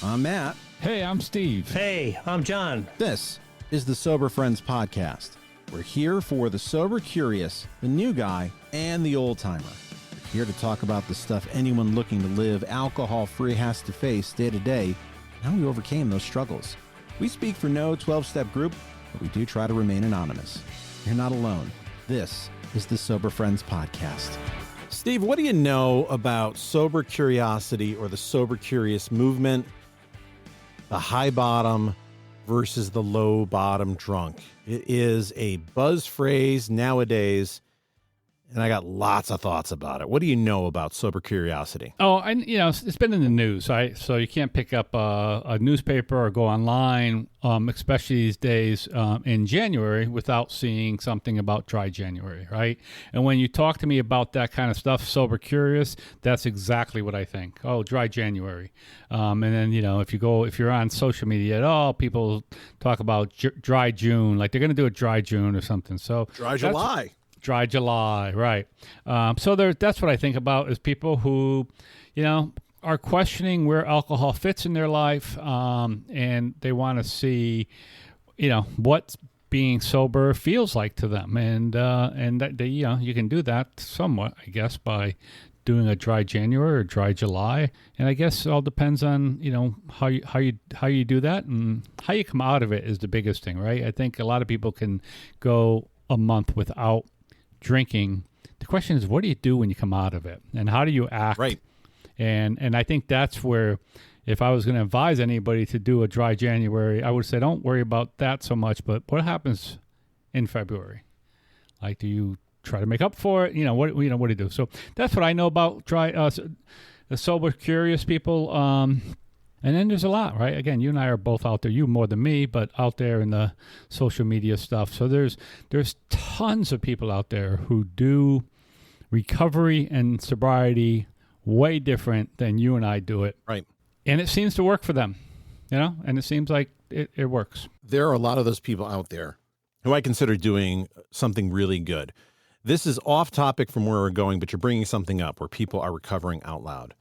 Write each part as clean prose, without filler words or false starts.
I'm Matt. Hey, I'm Steve. Hey, I'm John. This is the Sober Friends Podcast. We're here for the sober curious, the new guy, and the old timer. We're here to talk about the stuff anyone looking to live alcohol-free has to face day to day, and how we overcame those struggles. We speak for no 12-step group, but we do try to remain anonymous. You're not alone. This is the Sober Friends Podcast. Steve, what do you know about sober curiosity or the sober curious movement? The high bottom versus the low bottom drunk. It is a buzz phrase nowadays, and I got lots of thoughts about it. What do you know about sober curiosity? Oh, and it's been in the news, right? So you can't pick up a newspaper or go online, especially these days in January, without seeing something about Dry January, right? And when you talk to me about that kind of stuff, sober curious, that's exactly what I think. Oh, Dry January, and then if you're on social media at all, people talk about Dry June, like they're going to do a Dry June or something. So Dry July. Dry July, right. So that's what I think about is people who, are questioning where alcohol fits in their life, and they want to see, what being sober feels like to them. And that they, you can do that somewhat, I guess, by doing a Dry January or Dry July. And I guess it all depends on, how you do that and how you come out of it is the biggest thing, right? I think a lot of people can go a month without drinking. The question is, what do you do when you come out of it, and how do you act? Right. And I think that's where, if I was going to advise anybody to do a Dry January, I would say don't worry about that so much. But what happens in February? Like, do you try to make up for it? What do you do? So that's what I know about the sober curious people. And then there's a lot, right? Again, you and I are both out there. You more than me, but out there in the social media stuff. So there's tons of people out there who do recovery and sobriety way different than you and I do it. Right. And it seems to work for them, and it seems like it works. There are a lot of those people out there who I consider doing something really good. This is off topic from where we're going, but you're bringing something up where people are recovering out loud.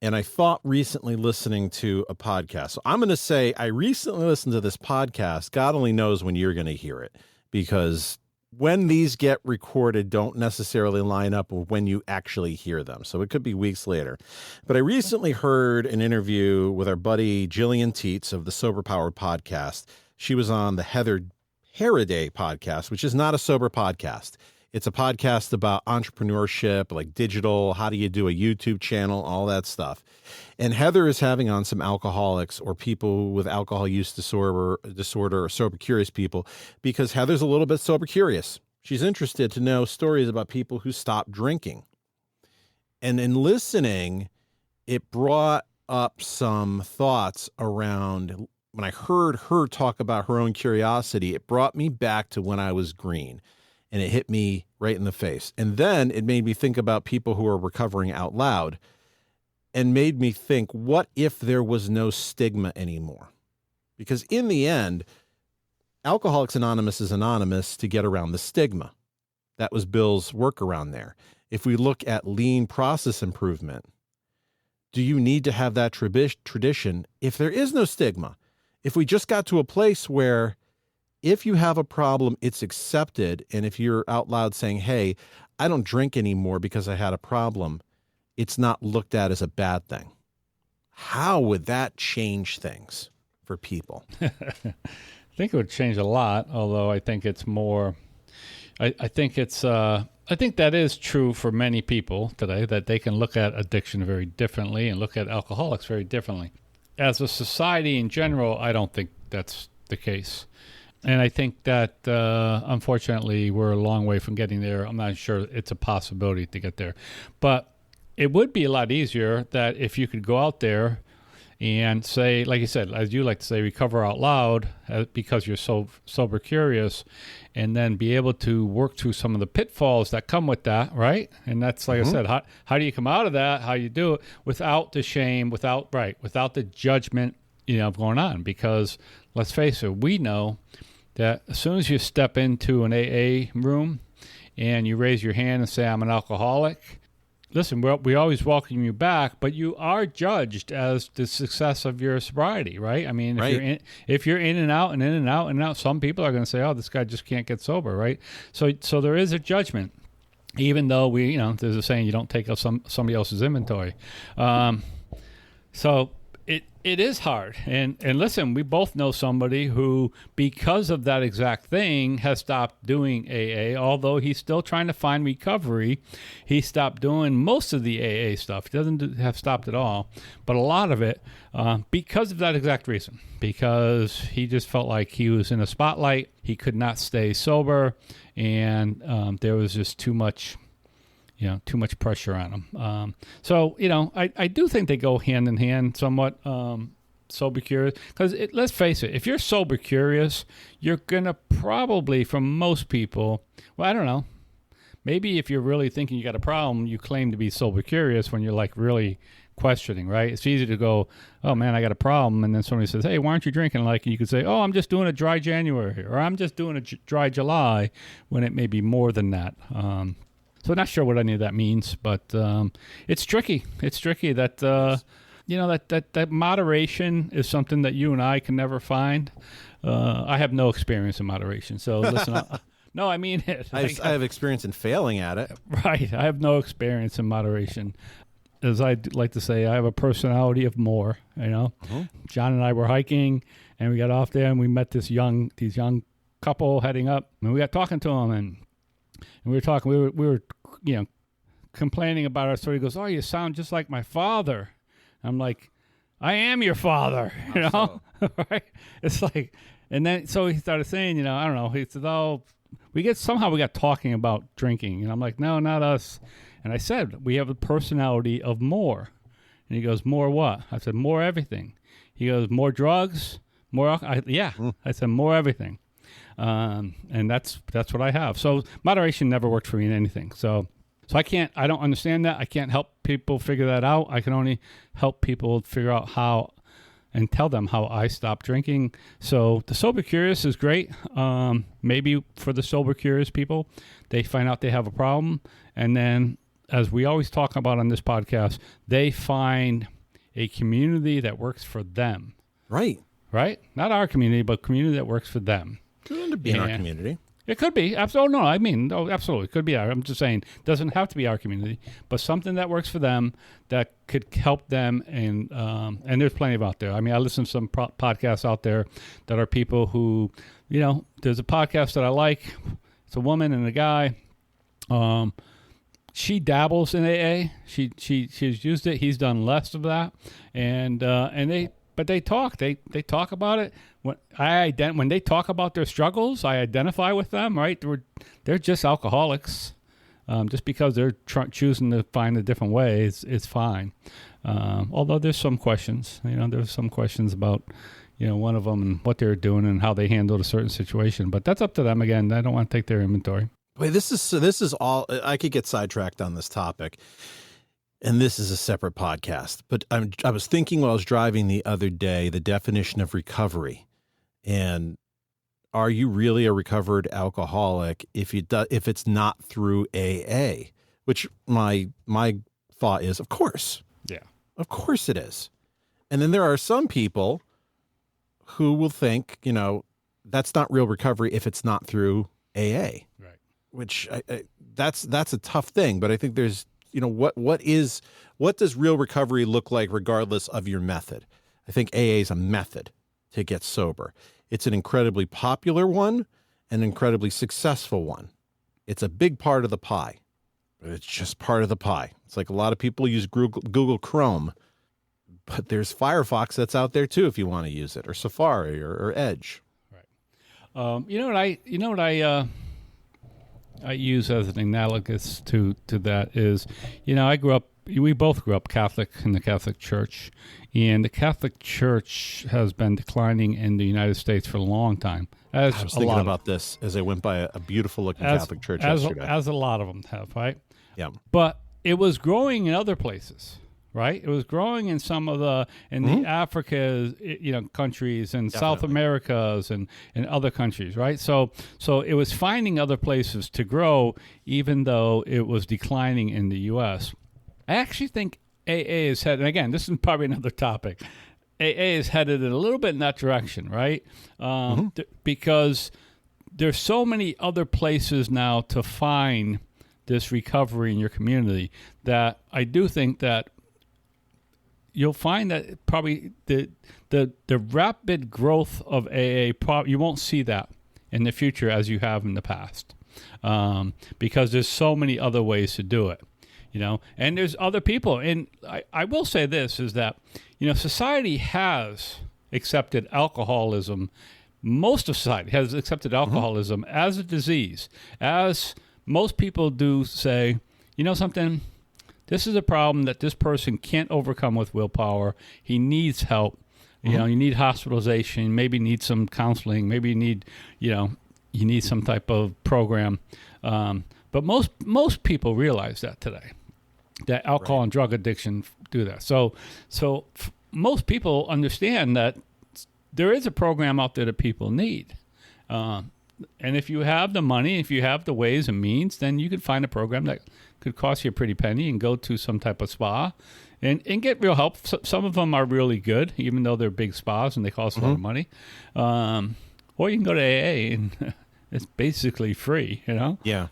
And I thought recently listening to a podcast. So I'm going to say I recently listened to this podcast. God only knows when you're going to hear it, because when these get recorded don't necessarily line up with when you actually hear them. So it could be weeks later. But I recently heard an interview with our buddy Jillian Teets of the Sober Powered podcast. She was on the Heather Haraday podcast, which is not a sober podcast. It's a podcast about entrepreneurship, like digital, how do you do a YouTube channel, all that stuff. And Heather is having on some alcoholics or people with alcohol use disorder or sober curious people, because Heather's a little bit sober curious. She's interested to know stories about people who stopped drinking. And in listening, it brought up some thoughts around, when I heard her talk about her own curiosity, it brought me back to when I was green. And it hit me right in the face. And then it made me think about people who are recovering out loud, and made me think, what if there was no stigma anymore? Because in the end, Alcoholics Anonymous is anonymous to get around the stigma. That was Bill's workaround there. If we look at lean process improvement, do you need to have that tradition if there is no stigma? If we just got to a place where if you have a problem, it's accepted. And if you're out loud saying, hey, I don't drink anymore because I had a problem, it's not looked at as a bad thing. How would that change things for people? I think it would change a lot, although I think it's more, I think that is true for many people today, that they can look at addiction very differently and look at alcoholics very differently. As a society in general, I don't think that's the case. And I think that, unfortunately, we're a long way from getting there. I'm not sure it's a possibility to get there. But it would be a lot easier that if you could go out there and say, like you said, as you like to say, recover out loud because you're so sober curious, and then be able to work through some of the pitfalls that come with that, right? And that's, like I said, how do you come out of that? How you do it without the shame, without the judgment, going on? Because let's face it, we know that as soon as you step into an AA room and you raise your hand and say, I'm an alcoholic, listen, we always welcome you back, but you are judged as the success of your sobriety, right? I mean, if you're in and out and in and out and out, some people are going to say, "Oh, this guy just can't get sober," right? So there is a judgment, even though there's a saying, you don't take up somebody else's inventory. So it is hard. And listen, we both know somebody who, because of that exact thing, has stopped doing AA, although he's still trying to find recovery. He stopped doing most of the AA stuff. He doesn't have stopped at all, but a lot of it because of that exact reason, because he just felt like he was in a spotlight. He could not stay sober, and there was just too much pressure on him. So I do think they go hand in hand somewhat, sober curious. Because let's face it, if you're sober curious, you're going to probably, for most people, well, I don't know, maybe if you're really thinking you got a problem, you claim to be sober curious when you're like really questioning, right? It's easy to go, oh man, I got a problem. And then somebody says, hey, why aren't you drinking? Like you could say, oh, I'm just doing a dry January, or I'm just doing a dry July, when it may be more than that. So not sure what any of that means, but it's tricky. It's tricky that that moderation is something that you and I can never find. I have no experience in moderation, so listen. No, I mean it. I have experience in failing at it. Right, I have no experience in moderation. As I like to say, I have a personality of more. John and I were hiking, and we got off there, and we met these young couple heading up, and we got talking to them, and we were talking. We were complaining about our story. He goes, "Oh, you sound just like my father." I'm like, "I am your father," right? It's like, and then so he started saying, I don't know. He said, "Oh, we got talking about drinking," and I'm like, "No, not us." And I said, "We have a personality of more." And he goes, "More what?" I said, "More everything." He goes, "More drugs, more alcohol." I said, "More everything." And that's what I have. So moderation never worked for me in anything. So I don't understand that. I can't help people figure that out. I can only help people figure out how and tell them how I stopped drinking. So the sober curious is great. Maybe for the sober curious people, they find out they have a problem. And then, as we always talk about on this podcast, they find a community that works for them. Right. Not our community, but community that works for them. Could be in our community. It could be. Absolutely. No, absolutely. It could be. I'm just saying, it doesn't have to be our community, but something that works for them that could help them. And there's plenty of out there. I mean, I listen to some podcasts out there that are people who, there's a podcast that I like. It's a woman and a guy. She dabbles in AA. She's used it. He's done less of that. But they talk. They talk about it. When they talk about their struggles, I identify with them. Right? They're just alcoholics. Just because they're choosing to find a different way is fine. Although there's some questions. There's some questions about one of them and what they're doing and how they handled a certain situation. But that's up to them. Again, I don't want to take their inventory. Wait, this is all. I could get sidetracked on this topic. And this is a separate podcast, but I was thinking while I was driving the other day, the definition of recovery, and are you really a recovered alcoholic if it's not through AA? Which my thought is, of course, of course it is. And then there are some people who will think, that's not real recovery if it's not through AA, right? Which that's a tough thing, but I think there's. What does real recovery look like regardless of your method? I think AA is a method to get sober. It's an incredibly popular one, an incredibly successful one. It's a big part of the pie, but it's just part of the pie. It's like a lot of people use Google Chrome, but there's Firefox that's out there too if you want to use it, or Safari or Edge. Right. I use as an analogous to that is, we both grew up Catholic in the Catholic Church, and the Catholic Church has been declining in the United States for a long time. I was thinking about this as I went by a beautiful looking Catholic church yesterday. As a lot of them have, right? Yeah. But it was growing in other places. Right, it was growing in some of the Africa, countries and Definitely. South Americas and other countries. Right, so it was finding other places to grow, even though it was declining in the U.S. I actually think AA is headed, and again, this is probably another topic. AA is headed in a little bit in that direction, right? Because there's so many other places now to find this recovery in your community that I do think that you'll find that probably the rapid growth of AA, you won't see that in the future as you have in the past, because there's so many other ways to do it, and there's other people. And I will say this is that, society has accepted alcoholism. Most of society has accepted alcoholism as a disease, as most people do say, something, this is a problem that this person can't overcome with willpower. He needs help. You need hospitalization, maybe need some counseling, maybe you need some type of program. But most people realize that today, that alcohol and drug addiction do that. So most people understand that there is a program out there that people need. And if you have the money, if you have the ways and means, then you can find a program that could cost you a pretty penny and go to some type of spa and get real help. Some of them are really good, even though they're big spas and they cost a lot of money. Or you can go to AA and it's basically free, Yeah.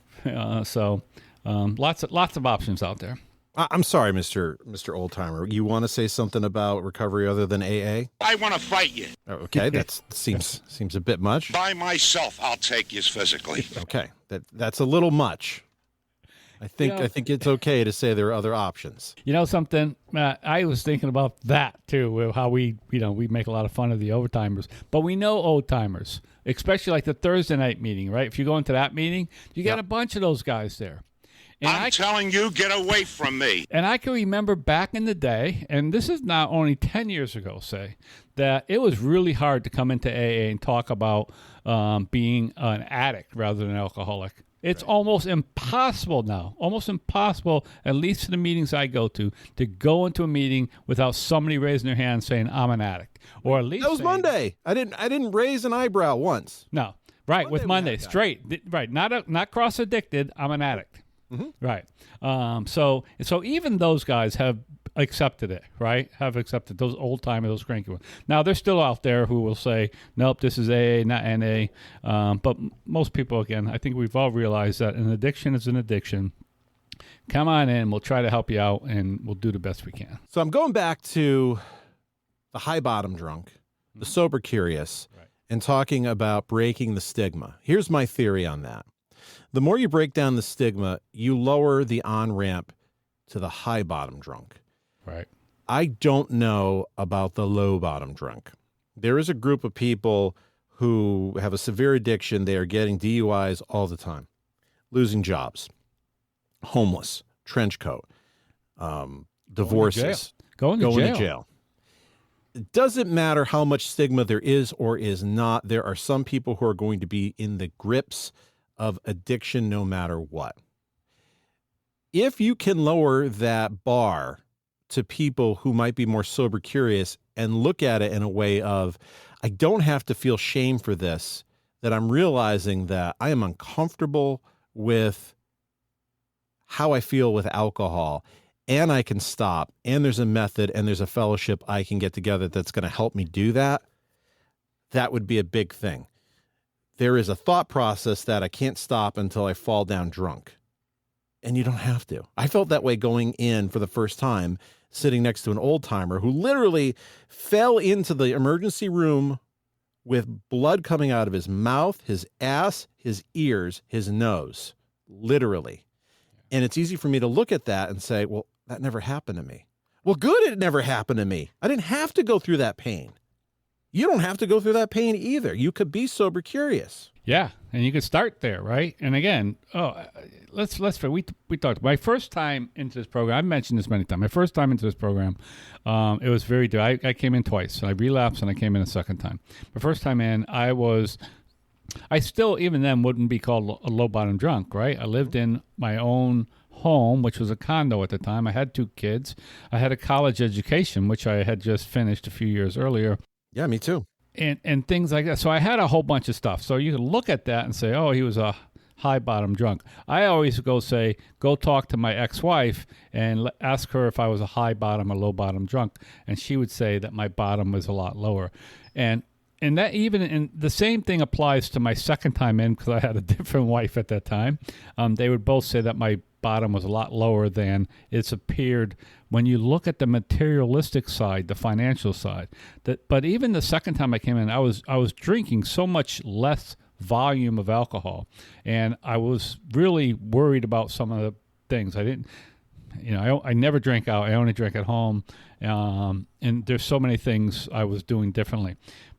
So lots of options out there. I'm sorry, Mr. Oldtimer. You want to say something about recovery other than AA? I want to fight you. Okay, that seems a bit much. By myself, I'll take you physically. Okay, that's a little much. I think it's okay to say there are other options. Something, I was thinking about that too, how we make a lot of fun of the overtimers, but we know old timers, especially like the Thursday night meeting, right? If you go into that meeting, you got a bunch of those guys there. And I'm telling you, get away from me. And I can remember back in the day, and this is now only 10 years ago, say, that it was really hard to come into AA and talk about being an addict rather than an alcoholic. It's almost impossible now, at least in the meetings I go to go into a meeting without somebody raising their hand saying, I'm an addict. Or at least that was Monday. I didn't raise an eyebrow once. No. Right, with Monday, straight. Right, not cross-addicted, I'm an addict. Right. So even those guys have accepted it, right? Have accepted those old timers, those cranky ones. Now they're still out there who will say, nope, this is AA, not NA. But most people, again, I think we've all realized that an addiction is an addiction. Come on in, we'll try to help you out, and we'll do the best we can. So I'm going back to the high bottom drunk, the sober curious, and talking about breaking the stigma. Here's my theory on that. The more you break down the stigma, you lower the on-ramp to the high bottom drunk. Right. I don't know about the low bottom drunk. There is a group of people who have a severe addiction. They are getting DUIs all the time, losing jobs, homeless, trench coat, divorces, going to jail. It doesn't matter how much stigma there is or is not. There are some people who are going to be in the grips of addiction no matter what. If you can lower that bar to people who might be more sober curious and look at it in a way of, I don't have to feel shame for this, that I'm realizing that I am uncomfortable with how I feel with alcohol, and I can stop, and there's a method and there's a fellowship I can get together that's going to help me do that, that would be a big thing. There is a thought process that I can't stop until I fall down drunk. And you don't have to. I felt that way going in for the first time, sitting next to an old timer who literally fell into the emergency room with blood coming out of his mouth, his ass, his ears, his nose, literally. And it's easy for me to look at that and say, well, that never happened to me. Well, good, it never happened to me. I didn't have to go through that pain. You don't have to go through that pain either. You could be sober curious. Yeah, and you could start there, right? And again, we talked. My first time into this program, I've mentioned this many times. My first time into this program, it was very. I came in twice. I relapsed, and I came in a second time. My first time in, I still even then wouldn't be called a low bottom drunk, right? I lived in my own home, which was a condo at the time. I had 2 kids. I had a college education, which I had just finished a few years earlier. Yeah, me too. And things like that. So I had a whole bunch of stuff. So you could look at that and say, oh, he was a high bottom drunk. I always go talk to my ex-wife and ask her if I was a high bottom or low bottom drunk, and she would say that my bottom was a lot lower. And the same thing applies to my second time in, because I had a different wife at that time. They would both say that my bottom was a lot lower than it's appeared when you look at the materialistic side, the financial side. But even the second time I came in, I was drinking so much less volume of alcohol, and I was really worried about some of the things. I didn't, I never drank out. I only drank at home, and there's so many things I was doing differently.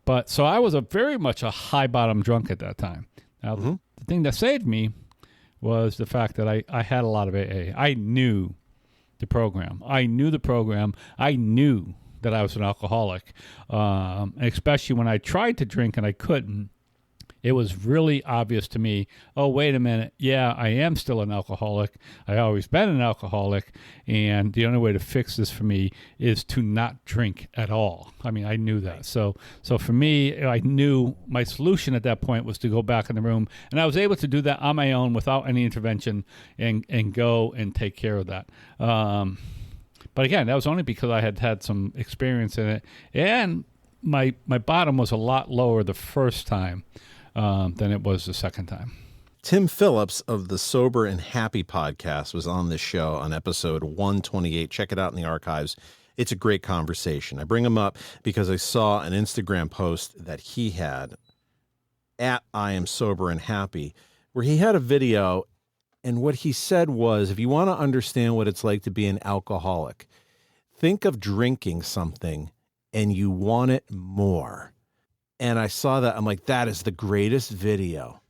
But so I was very much a high bottom drunk at that time. Now, the thing that saved me was the fact that I had a lot of AA. I knew the program. I knew that I was an alcoholic, especially when I tried to drink and I couldn't. It was really obvious to me, oh, wait a minute. Yeah, I am still an alcoholic. I always been an alcoholic. And the only way to fix this for me is to not drink at all. I mean, I knew that. So for me, I knew my solution at that point was to go back in the room. And I was able to do that on my own without any intervention and go and take care of that. But again, that was only because I had some experience in it. And my bottom was a lot lower the first time than it was the second time. Tim Phillips of the Sober and Happy podcast was on this show on episode 128. Check it out in the archives. It's a great conversation. I bring him up because I saw an Instagram post that he had at I Am Sober and Happy, where he had a video, and what he said was, if you want to understand what it's like to be an alcoholic, think of drinking something and you want it more. And I saw that. I'm like, that is the greatest video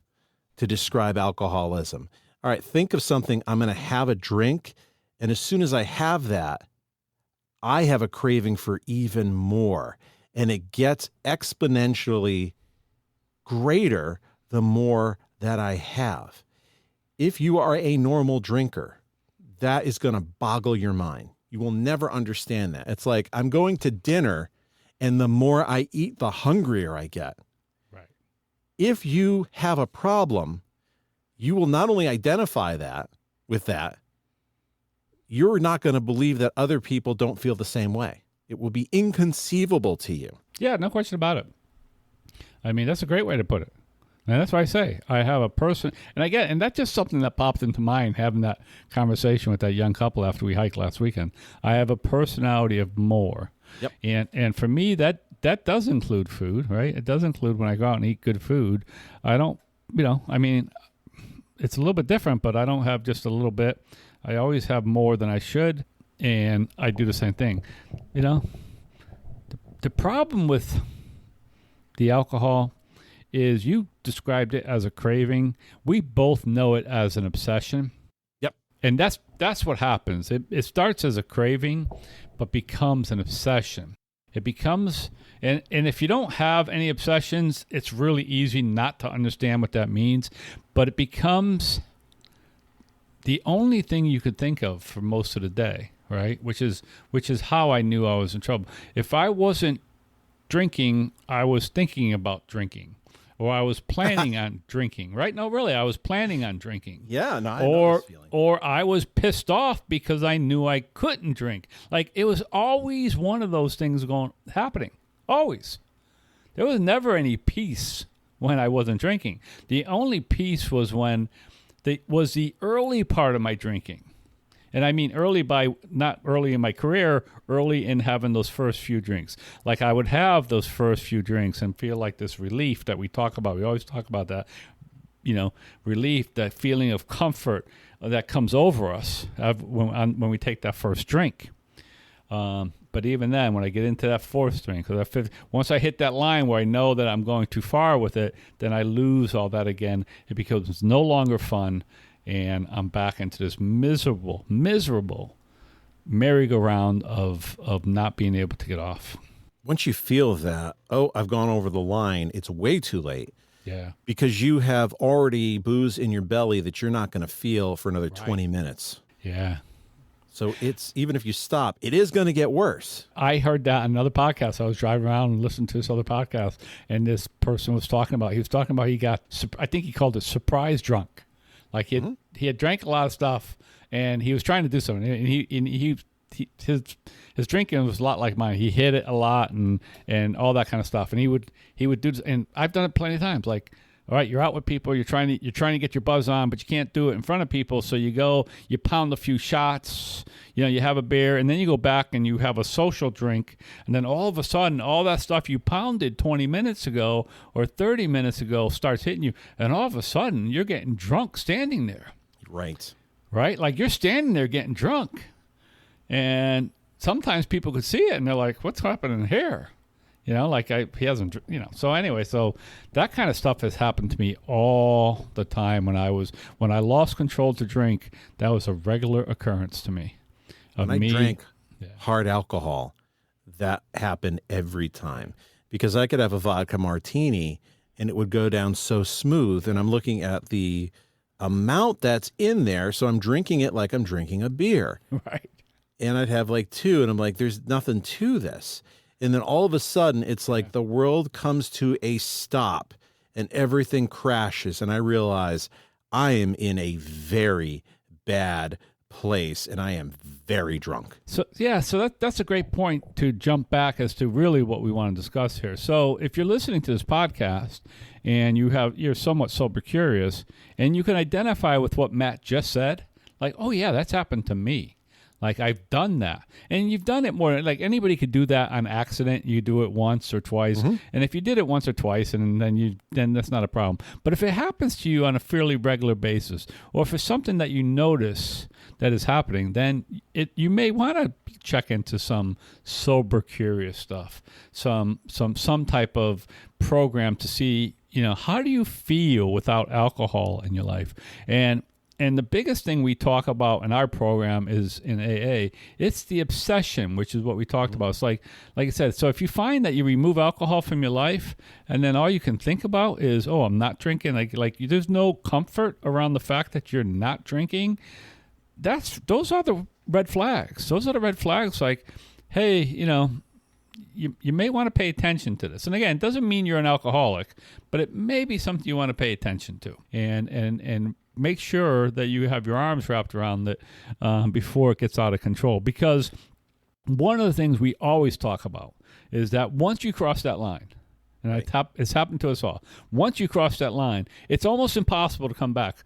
to describe alcoholism. All right, think of something. I'm going to have a drink. And as soon as I have that, I have a craving for even more. And it gets exponentially greater the more that I have. If you are a normal drinker, that is going to boggle your mind. You will never understand that. It's like, I'm going to dinner, and the more I eat, the hungrier I get. Right. If you have a problem, you will not only identify that with that, you're not going to believe that other people don't feel the same way. It will be inconceivable to you. Yeah, no question about it. I mean, that's a great way to put it. And that's why I say I have a person, and that's just something that popped into mind having that conversation with that young couple after we hiked last weekend. I have a personality of more. Yep. And for me, that does include food, right? It does include when I go out and eat good food. I don't, I mean, it's a little bit different, but I don't have just a little bit. I always have more than I should, and I do the same thing. The problem with the alcohol is you described it as a craving. We both know it as an obsession. Yep. And that's what happens. It starts as a craving, but becomes an obsession. It becomes, and if you don't have any obsessions, it's really easy not to understand what that means. But it becomes the only thing you could think of for most of the day, right? Which is how I knew I was in trouble. If I wasn't drinking, I was thinking about drinking. Or I was planning on drinking, right? No, really, I was planning on drinking. Yeah, no, I know this feeling. Or I was pissed off because I knew I couldn't drink. Like, it was always one of those things happening. Always. There was never any peace when I wasn't drinking. The only peace was when was the early part of my drinking. And I mean early by not early in my career, early in having those first few drinks. Like, I would have those first few drinks and feel like this relief that we talk about. We always talk about that, relief, that feeling of comfort that comes over us when we take that first drink. But even then, when I get into that fourth drink, once I hit that line where I know that I'm going too far with it, then I lose all that again. It becomes no longer fun. And I'm back into this miserable merry-go-round of not being able to get off. Once you feel that, I've gone over the line, it's way too late. Yeah. Because you have already booze in your belly that you're not going to feel for another 20 minutes. Yeah. So it's, even if you stop, it is going to get worse. I heard that on another podcast. I was driving around and listening to this other podcast, and this person was talking about he got, I think he called it surprise drunk. Like he had drank a lot of stuff, and he was trying to do something. And his drinking was a lot like mine. He hit it a lot and all that kind of stuff. And he would do. And I've done it plenty of times. Like, all right, you're out with people, you're trying to get your buzz on, but you can't do it in front of people. So you pound a few shots, you have a beer, and then you go back and you have a social drink, and then all of a sudden, all that stuff you pounded 20 minutes ago or 30 minutes ago starts hitting you, and all of a sudden you're getting drunk standing there. Right. Right? Like you're standing there getting drunk, and sometimes people could see it, and they're like, "What's happening here?" He hasn't, So anyway, so that kind of stuff has happened to me all the time when I lost control to drink. That was a regular occurrence to me. When I drank hard alcohol, that happened every time because I could have a vodka martini and it would go down so smooth. And I'm looking at the amount that's in there. So I'm drinking it like I'm drinking a beer. Right. And I'd have like two and I'm like, there's nothing to this. And then all of a sudden, it's like the world comes to a stop and everything crashes. And I realize I am in a very bad place and I am very drunk. So that's a great point to jump back as to really what we want to discuss here. So if you're listening to this podcast and you're somewhat sober curious and you can identify with what Matt just said, like, oh yeah, that's happened to me. Like I've done that, and you've done it more. Like anybody could do that on accident. You do it once or twice, and if you did it once or twice, and then that's not a problem. But if it happens to you on a fairly regular basis, or if it's something that you notice that is happening, then you may want to check into some sober curious stuff, some type of program to see, how do you feel without alcohol in your life, And the biggest thing we talk about in our program is in AA, it's the obsession, which is what we talked about. It's like I said, so if you find that you remove alcohol from your life and then all you can think about is, oh, I'm not drinking, like there's no comfort around the fact that you're not drinking, those are the red flags. Those are the red flags like, hey, you may want to pay attention to this. And again, it doesn't mean you're an alcoholic, but it may be something you want to pay attention to. And make sure that you have your arms wrapped around it before it gets out of control. Because one of the things we always talk about is that once you cross that line, and right. It's happened to us all, once you cross that line, it's almost impossible to come back.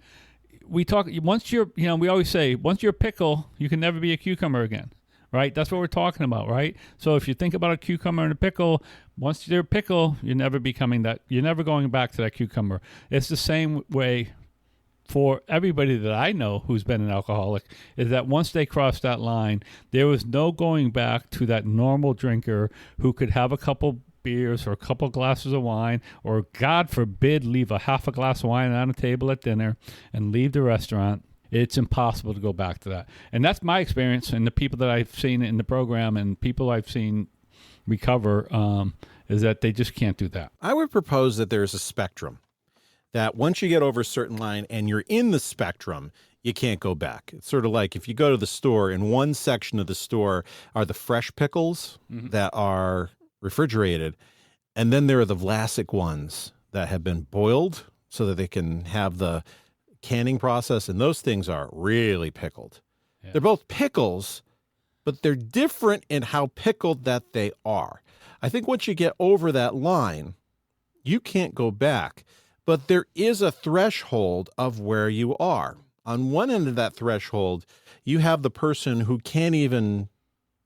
We always say, once you're a pickle, you can never be a cucumber again. Right? That's what we're talking about, right? So if you think about a cucumber and a pickle, once you're a pickle, you're never going back to that cucumber. It's the same way for everybody that I know who's been an alcoholic, is that once they cross that line, there was no going back to that normal drinker who could have a couple beers or a couple glasses of wine, or God forbid, leave a half a glass of wine on a table at dinner and leave the restaurant. It's impossible to go back to that. And that's my experience, and the people that I've seen in the program and people I've seen recover is that they just can't do that. I would propose that there's a spectrum, that once you get over a certain line and you're in the spectrum, you can't go back. It's sort of like if you go to the store, in one section of the store are the fresh pickles that are refrigerated, and then there are the Vlasic ones that have been boiled so that they can have the canning process, and those things are really pickled. Yeah. They're both pickles, but they're different in how pickled that they are. I think once you get over that line, you can't go back. But there is a threshold of where you are. On one end of that threshold, you have the person who can't even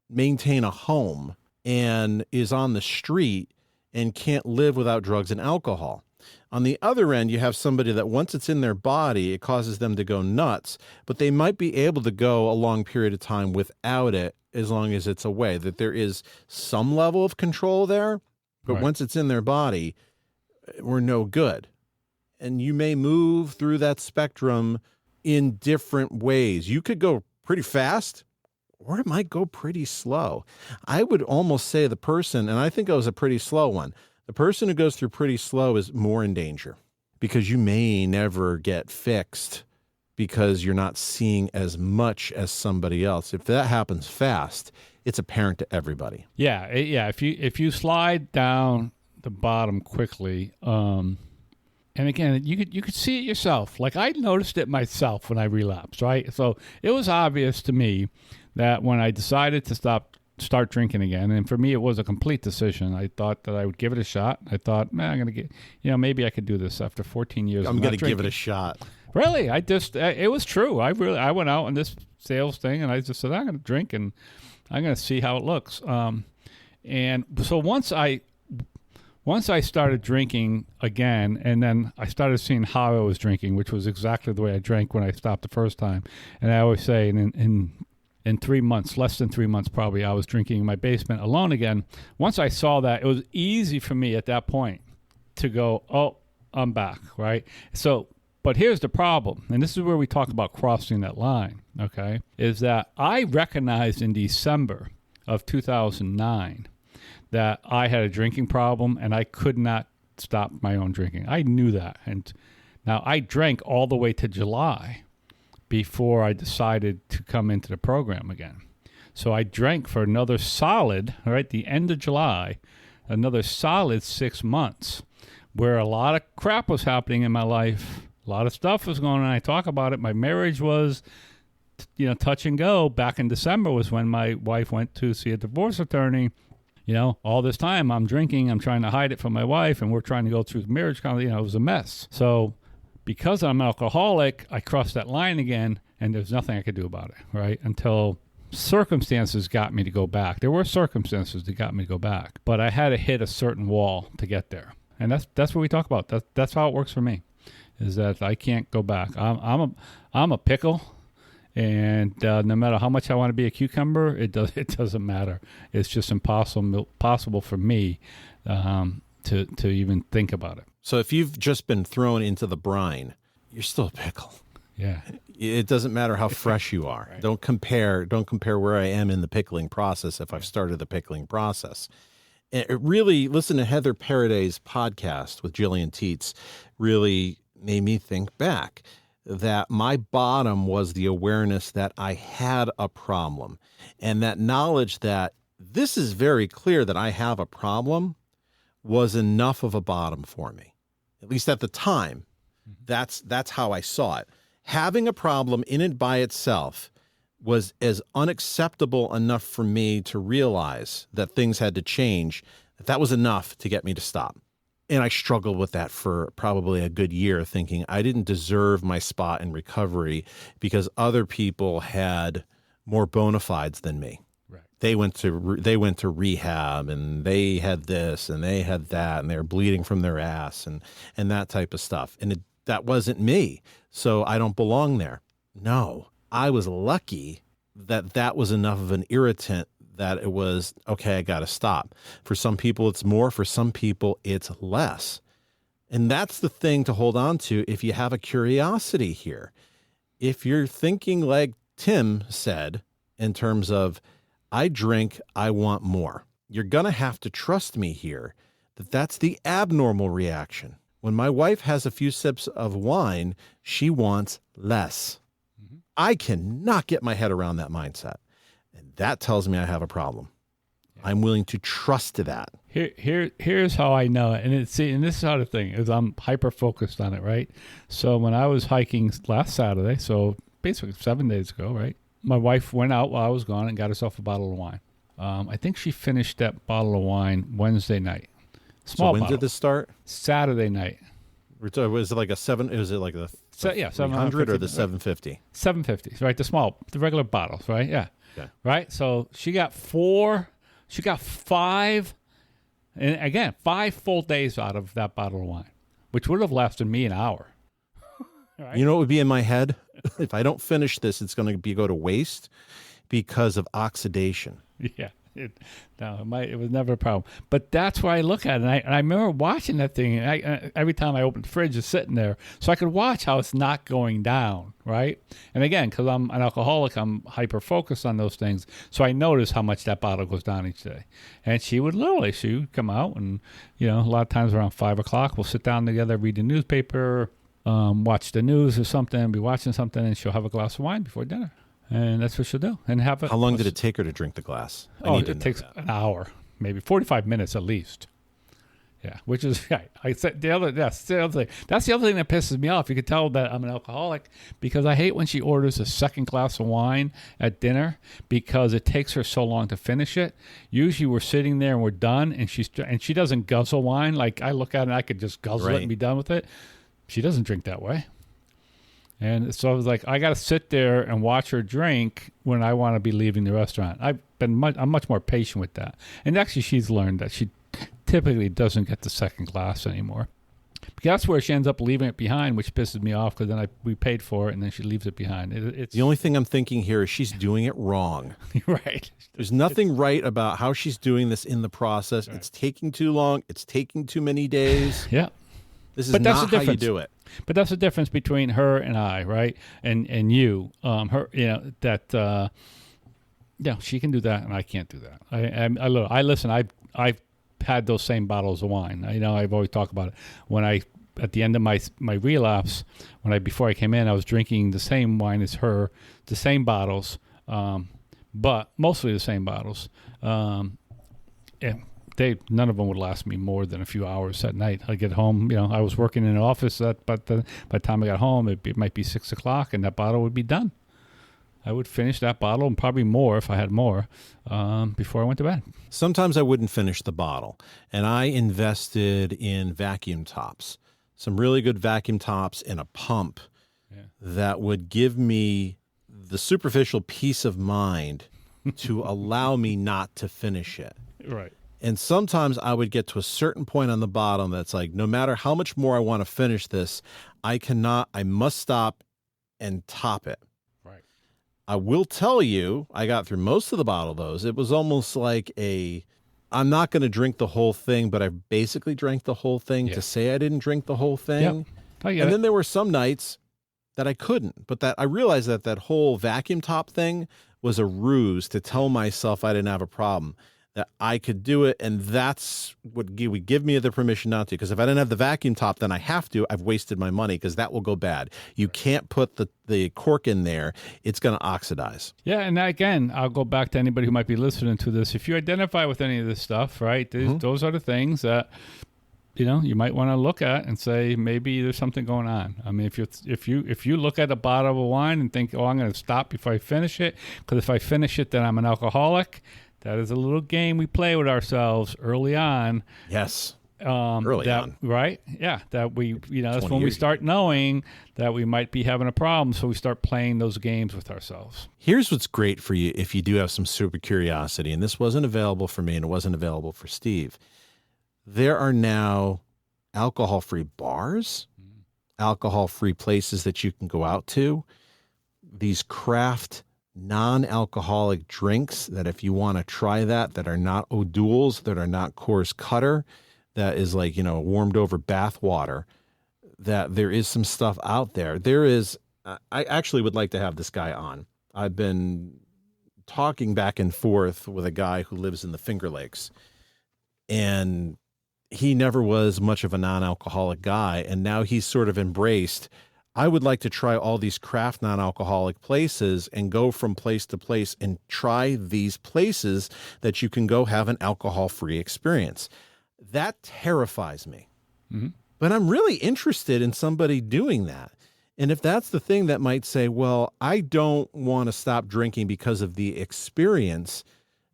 maintain a home and is on the street and can't live without drugs and alcohol. On the other end, you have somebody that once it's in their body, it causes them to go nuts, but they might be able to go a long period of time without it as long as it's away, that there is some level of control there, but once it's in their body, we're no good. And you may move through that spectrum in different ways. You could go pretty fast, or it might go pretty slow. I would almost say the person, and I think I was a pretty slow one, the person who goes through pretty slow is more in danger because you may never get fixed because you're not seeing as much as somebody else. If that happens fast, it's apparent to everybody. Yeah. If you slide down the bottom quickly, And again, you could see it yourself. Like I noticed it myself when I relapsed, right? So it was obvious to me that when I decided to start drinking again, and for me it was a complete decision. I thought that I would give it a shot. I thought, man, I'm gonna get, maybe I could do this after 14 years. I'm gonna give it a shot. Really, it was true. I went out on this sales thing, and I just said I'm gonna drink, and I'm gonna see how it looks. And so once I started drinking again, and then I started seeing how I was drinking, which was exactly the way I drank when I stopped the first time. And I always say in 3 months, less than 3 months probably, I was drinking in my basement alone again. Once I saw that, it was easy for me at that point to go, oh, I'm back, right? So, but here's the problem, and this is where we talk about crossing that line, okay, is that I recognized in December of 2009 that I had a drinking problem and I could not stop my own drinking. I knew that. And now I drank all the way to July before I decided to come into the program again. So I drank for another solid, the end of July, another solid 6 months where a lot of crap was happening in my life. A lot of stuff was going on. I talk about it. My marriage was, touch and go. Back in December was when my wife went to see a divorce attorney. All this time I'm drinking, I'm trying to hide it from my wife, and we're trying to go through the marriage. It was a mess. So because I'm an alcoholic, I crossed that line again, and there's nothing I could do about it, right? Until circumstances got me to go back. There were circumstances that got me to go back, but I had to hit a certain wall to get there. And that's what we talk about. That's how it works for me, is that I can't go back. I'm a pickle. And no matter how much I want to be a cucumber, it doesn't matter. It's just impossible for me to even think about it. So if you've just been thrown into the brine, you're still a pickle. Yeah. It doesn't matter how fresh you are. Right. Don't compare where I am in the pickling process if I've started the pickling process. It really, listen to Heather Paraday's podcast with Jillian Teets really made me think back that my bottom was the awareness that I had a problem, and that knowledge that this is very clear that I have a problem was enough of a bottom for me, at least at the time. That's how I saw it. Having a problem in and by itself was as unacceptable enough for me to realize that things had to change, that was enough to get me to stop. And I struggled with that for probably a good year, thinking I didn't deserve my spot in recovery because other people had more bona fides than me. Right. They went to rehab, and they had this and they had that, and they were bleeding from their ass and that type of stuff. And that wasn't me. So I don't belong there. No, I was lucky that was enough of an irritant that it was, okay, I got to stop. For some people, it's more. For some people, it's less. And that's the thing to hold on to if you have a curiosity here. If you're thinking like Tim said, in terms of, I drink, I want more, you're going to have to trust me here that that's the abnormal reaction. When my wife has a few sips of wine, she wants less. Mm-hmm. I cannot get my head around that mindset. And that tells me I have a problem. Yeah. I'm willing to trust to that. Here's how I know it. And this is how the thing is, I'm hyper focused on it, right? So when I was hiking last Saturday, so basically 7 days ago, right? My wife went out while I was gone and got herself a bottle of wine. I think she finished that bottle of wine Wednesday night. Small so when bottle. Did this start? Saturday night. Was it like a 700 or the 750? 750, right? The regular bottles, right? Yeah. Okay. Right? So she got 5, and again, 5 full days out of that bottle of wine, which would have lasted me an hour. Right? You know what would be in my head? If I don't finish this, it's going to go to waste because of oxidation. Yeah. It was never a problem. But that's why I look at it. And I remember watching that thing. And every time I opened the fridge, it's sitting there. So I could watch how it's not going down, right? And again, because I'm an alcoholic, I'm hyper-focused on those things. So I notice how much that bottle goes down each day. And she would come out and, a lot of times around 5 o'clock, we'll sit down together, read the newspaper, watch the news or something, be watching something, and she'll have a glass of wine before dinner. And that's what she'll do. And have it. How long did it take her to drink the glass? It takes an hour, maybe 45 minutes at least. Yeah. which is right. I said that's the other thing. That's the other thing that pisses me off. You can tell that I'm an alcoholic because I hate when she orders a second glass of wine at dinner because it takes her so long to finish it. Usually we're sitting there and we're done, and she doesn't guzzle wine. Like I look at it and I could just guzzle it and be done with it. She doesn't drink that way. And so I was like, I got to sit there and watch her drink when I want to be leaving the restaurant. I'm much more patient with that. And actually, she's learned that she typically doesn't get the second glass anymore. Because that's where she ends up leaving it behind, which pisses me off because then we paid for it and then she leaves it behind. It's the only thing I'm thinking here is she's doing it wrong. Right. There's nothing right about how she's doing this in the process. Right. It's taking too long. It's taking too many days. Yeah. This is not how you do it. But that's the difference between her and I, right? And you, her, that, she can do that and I can't do that. I listen. I've had those same bottles of wine. I've always talked about it. When at the end of my relapse, before I came in, I was drinking the same wine as her, the same bottles, but mostly the same bottles. None of them would last me more than a few hours at night. I get home, I was working in an office, but by the time I got home, it might be 6 o'clock, and that bottle would be done. I would finish that bottle, and probably more if I had more, before I went to bed. Sometimes I wouldn't finish the bottle, and I invested in vacuum tops, some really good vacuum tops and a pump that would give me the superficial peace of mind to allow me not to finish it. Right. And sometimes I would get to a certain point on the bottom that's like, no matter how much more I want to finish this, I must stop and top it. Right. I will tell you, I got through most of the bottle of those. It was almost like I'm not going to drink the whole thing, but I basically drank the whole thing to say I didn't drink the whole thing. Yep. Then there were some nights that I couldn't, but that I realized that whole vacuum top thing was a ruse to tell myself I didn't have a problem, that I could do it, and that's what would give me the permission not to. Because if I didn't have the vacuum top, then I have to. I've wasted my money because that will go bad. You can't put the cork in there. It's going to oxidize. Yeah, and again, I'll go back to anybody who might be listening to this. If you identify with any of this stuff, right, those are the things that you might want to look at and say maybe there's something going on. I mean, if you look at a bottle of wine and think, oh, I'm going to stop before I finish it, because if I finish it, then I'm an alcoholic. That is a little game we play with ourselves early on. Yes. Early on. Right? Yeah. That we, that's when we start knowing that we might be having a problem. So we start playing those games with ourselves. Here's what's great for you if you do have some super curiosity, and this wasn't available for me and it wasn't available for Steve. There are now alcohol-free bars, alcohol-free places that you can go out to, these craft non-alcoholic drinks that if you want to try that are not O'Doul's, that are not Coors Cutter, that is like, warmed over bath water, that there is some stuff out there. There is, I actually would like to have this guy on. I've been talking back and forth with a guy who lives in the Finger Lakes, and he never was much of a non-alcoholic guy. And now he's sort of embraced, I would like to try all these craft non-alcoholic places and go from place to place and try these places that you can go have an alcohol-free experience. That terrifies me. Mm-hmm. But I'm really interested in somebody doing that. And if that's the thing that might say, well, I don't want to stop drinking because of the experience,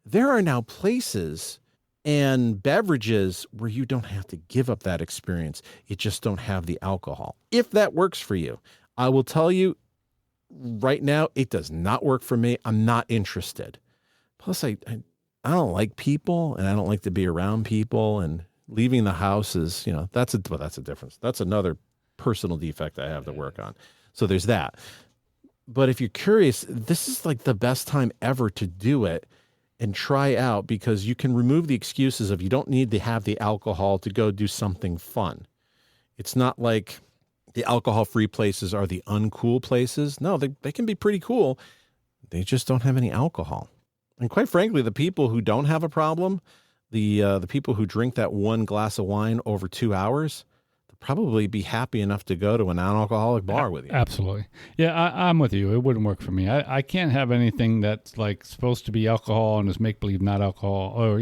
there are now places and beverages where you don't have to give up that experience. You just don't have the alcohol. If that works for you, I will tell you right now, it does not work for me. I'm not interested. Plus, I don't like people, and I don't like to be around people, and leaving the house is, that's a difference. That's another personal defect I have to work on. So there's that. But if you're curious, this is like the best time ever to do it and try out, because you can remove the excuses of you don't need to have the alcohol to go do something fun. It's not like the alcohol-free places are the uncool places. No, they can be pretty cool. They just don't have any alcohol. And quite frankly, the people who don't have a problem, the people who drink that one glass of wine over 2 hours, the probably be happy enough to go to a non-alcoholic bar with you. Absolutely. Yeah, I'm with you. It wouldn't work for me. I can't have anything that's like supposed to be alcohol and is make-believe not alcohol, or,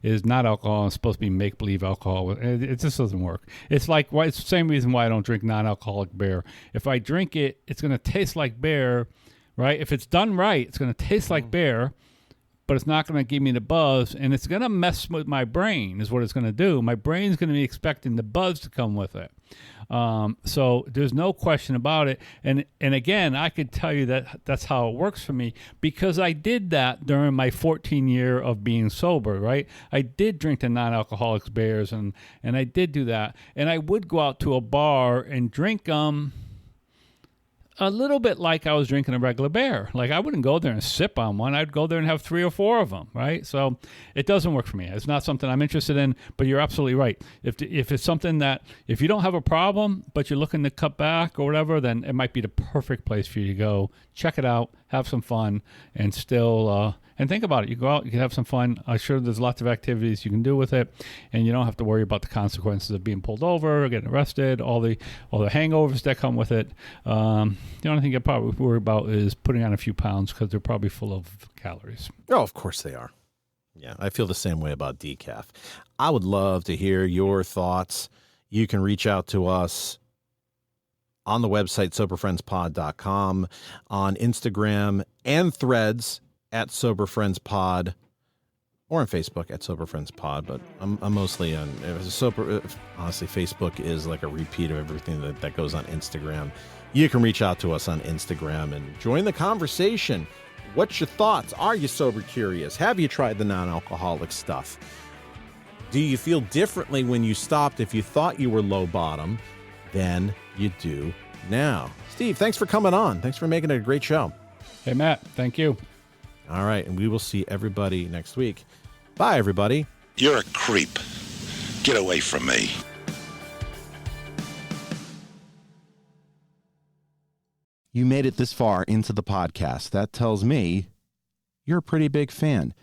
is not alcohol and is supposed to be make-believe alcohol. It just doesn't work. It's like, it's the same reason why I don't drink non-alcoholic beer. If I drink it, it's going to taste like beer, right? If it's done right, it's going to taste like beer, but it's not going to give me the buzz, and it's going to mess with my brain is what it's going to do. My brain's going to be expecting the buzz to come with it. So there's no question about it. And again, I could tell you that that's how it works for me, because I did that during my 14 year of being sober, right? I did drink the non-alcoholics beers, and I did do that. And I would go out to a bar and drink a little bit like I was drinking a regular beer. Like, I wouldn't go there and sip on one. I'd go there and have 3 or 4 of them, right? So it doesn't work for me. It's not something I'm interested in, but you're absolutely right. If it's something that, if you don't have a problem, but you're looking to cut back or whatever, then it might be the perfect place for you to go. Check it out, have some fun, and still, and think about it. You go out, you can have some fun. I'm sure there's lots of activities you can do with it, and you don't have to worry about the consequences of being pulled over or getting arrested, all the hangovers that come with it. The only thing you probably worry about is putting on a few pounds, because they're probably full of calories. Oh, of course they are. Yeah, I feel the same way about decaf. I would love to hear your thoughts. You can reach out to us on the website, soberfriendspod.com, on Instagram and Threads at soberfriendspod, or on Facebook at soberfriendspod. But I'm mostly on honestly, Facebook is like a repeat of everything that goes on Instagram. You can reach out to us on Instagram and join the conversation. What's your thoughts? Are you sober curious? Have you tried the non-alcoholic stuff? Do you feel differently when you stopped if you thought you were low bottom than you do now? Steve, thanks for coming on. Thanks for making it a great show. Hey, Matt, thank you. All right, and we will see everybody next week. Bye, everybody. You're a creep. Get away from me. You made it this far into the podcast. That tells me you're a pretty big fan.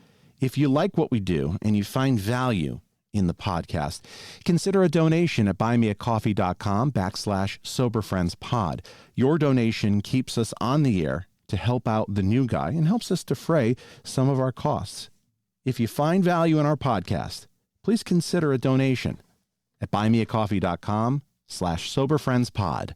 If you like what we do and you find value in the podcast, consider a donation at buymeacoffee.com/soberfriendspod. Your donation keeps us on the air to help out the new guy and helps us defray some of our costs. If you find value in our podcast, please consider a donation at buymeacoffee.com/soberfriendspod.